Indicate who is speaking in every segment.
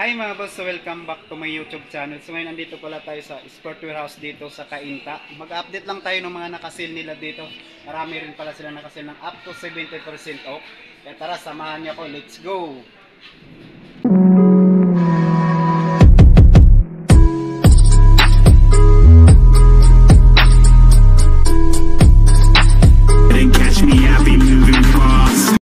Speaker 1: Hi mga boss, so welcome back to my YouTube channel. So ngayon nandito pala tayo sa Sport Warehouse dito sa Cainta. Mag-update lang tayo ng mga nakasil nila dito. Marami rin pala sila nakasil ng up to 70% off. Kaya tara, samahan niyo ako. Let's go!
Speaker 2: Catch me, I be moving fast.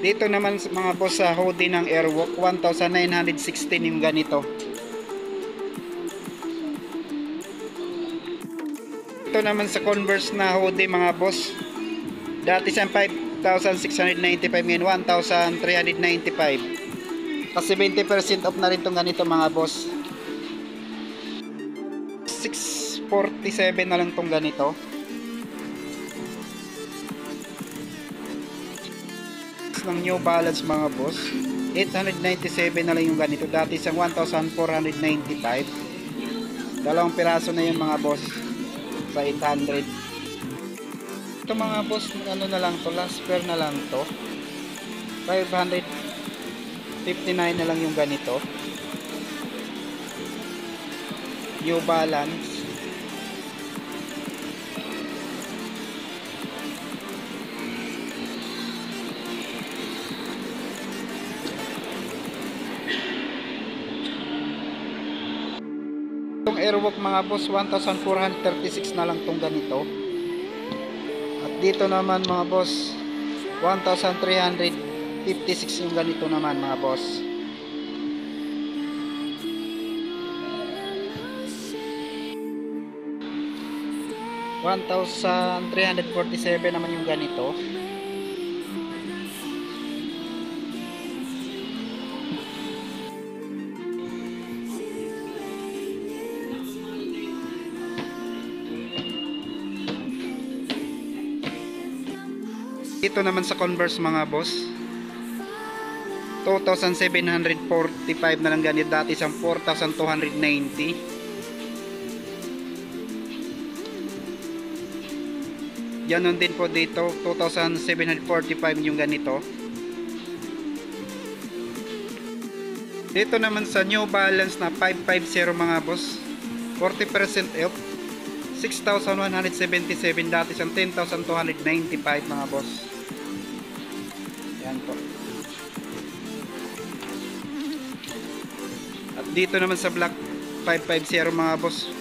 Speaker 1: Dito naman mga boss sa hoodie ng Airwalk, 1,916 yung ganito. Ito naman sa Converse na hoodie mga boss. Dati siyang 5,695, ngayon 1,395. Kasi 20% off na rin itong ganito mga boss. 647 na lang itong ganito. Ng New Balance mga boss, 897 na lang yung ganito. Dati isang 1,495. Dalawang piraso na yun mga boss sa 800. Ito mga boss, ano na lang to, last pair na lang to, 559 na lang yung ganito. New Balance. Itong Airwalk mga boss, 1,436 na lang itong ganito. At dito naman mga boss, 1,356 yung ganito naman mga boss. $1,347 naman yung ganito. Dito naman sa Converse mga boss, 2,745 na lang ganito. Dati isang 4,290. Ganon din po dito, 2,745 yung ganito. Dito naman sa New Balance na 550 mga boss, 40% off, 6,177. Dati isang 10,295 mga boss. Yan po. At dito naman sa Black 550 mga boss,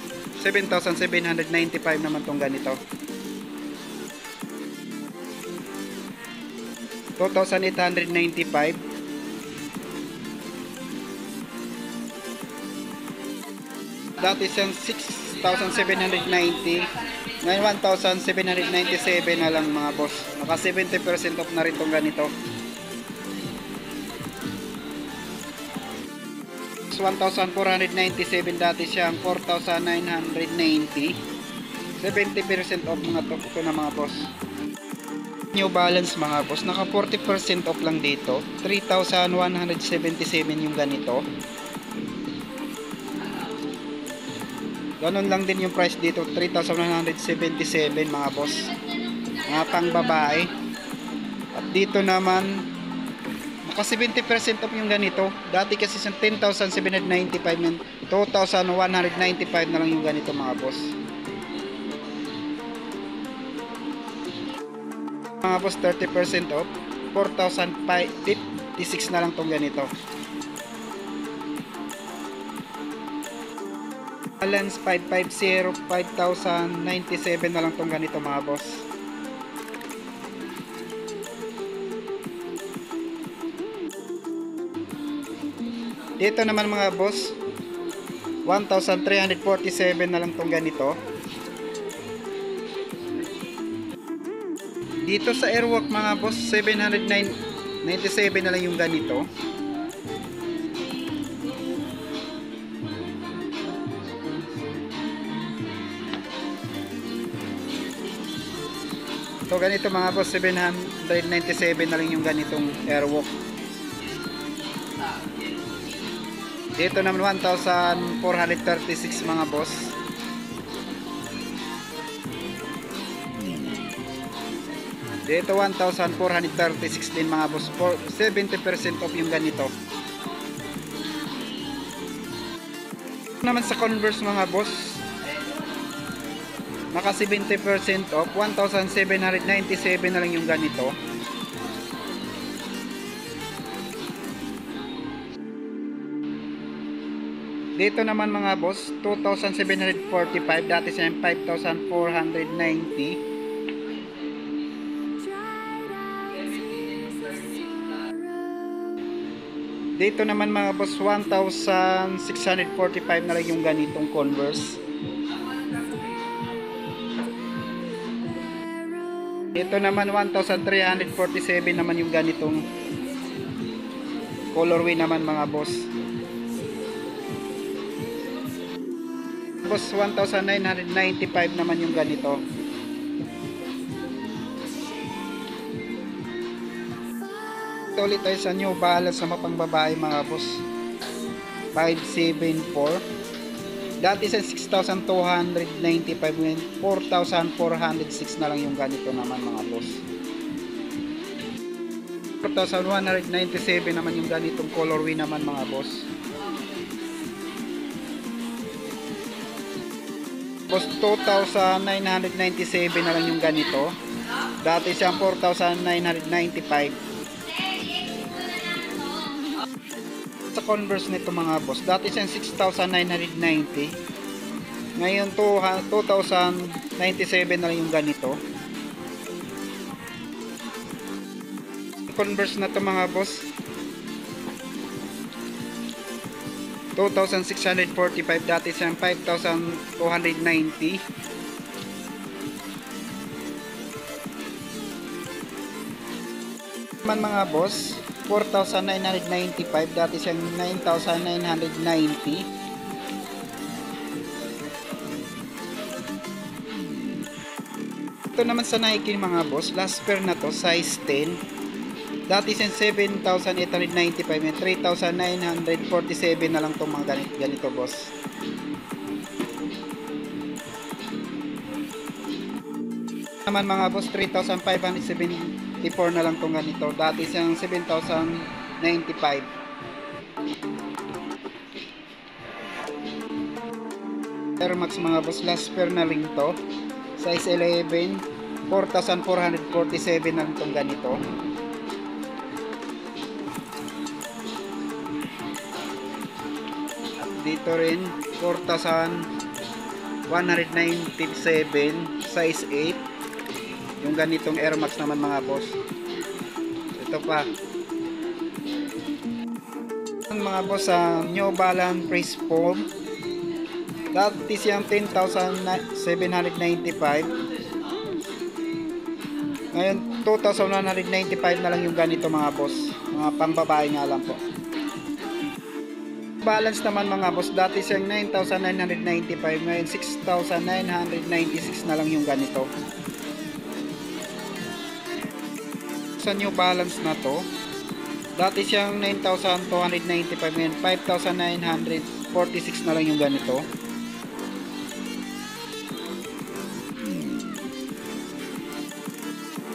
Speaker 1: 7,795 naman tong ganito. 2,895. Dati siyang 6,790, ngayon 1,797 na lang mga boss. Naka 70% off na rin tong ganito. 1,497, dati siyang 4,990. 70% off mga to, ito na mga boss. New Balance mga boss, naka 40% off lang dito, 3,177 yung ganito. Ganon lang din yung price dito, 3,177 mga boss, mga pang babae. At dito naman naka 70% off yung ganito. Dati kasi 10,795 yan, 2,195 na lang yung ganito mga boss. Mga boss, 30% off, 4,556 na lang tong ganito. Balance 550, 5,097 na lang tong ganito mga boss. Dito naman mga boss, 1,347 na lang tong ganito. Dito sa Airwalk mga boss, 797 na lang yung ganito. So ganito mga boss, 797 na lang yung ganitong Airwalk. Dito naman 1,436 mga boss. Dito 1,436 din mga boss. 70% off yung ganito. Naman sa Converse mga boss, naka 70% off, 1,797 na lang yung ganito. Dito naman mga boss, 2,745, dati siya 5,490. Dito naman mga boss, 1,645 na lang yung ganitong Converse. Dito naman 1,347 naman yung ganitong colorway naman mga boss. Boss, 1,995 naman yung ganito. Ito ulit tayo sa New Balance na mapang babae mga boss, 574. Dati sa 6,295 ngayon 4,406 na lang yung ganito naman mga boss. 4,197 naman yung ganitong colorway naman mga boss. Boss, 2,997 na lang yung ganito. Dati siyang 4,995. Sa Converse nito mga boss, dati siyang 6,990. Ngayon 2,097 na lang yung ganito. Converse na to mga boss, 2,645. Dati siyang 5,290. Man mga boss, 4,995. Dati siyang 9,990. Ito naman sa Nike mga boss, last pair na to, size 10. Dati siyang 7,895, 3,947 na lang itong mga ganito boss. Naman mga boss, 3,574 na lang itong ganito. Dati siyang 7,095. Air Max mga boss, last pair na rin to, size 11, 4,447 na lang itong ganito. Dito rin 4,197, size 8, yung ganitong Air Max naman mga boss. Ito pa mga boss, sa New Balance Fresh Foam, dati siyang 10,795. Ngayon 2,195 na lang yung ganito mga boss, mga pambabae nga lang po. Balance naman mga boss, dati siyang 9,995, ngayon 6,996 na lang yung ganito. Sa New Balance na to, dati siyang 9,295, ngayon 5,946 na lang yung ganito.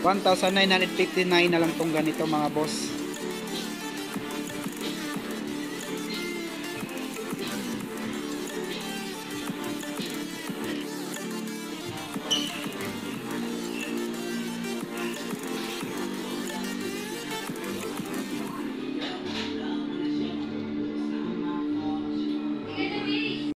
Speaker 1: $1,959 na lang tong ganito mga boss.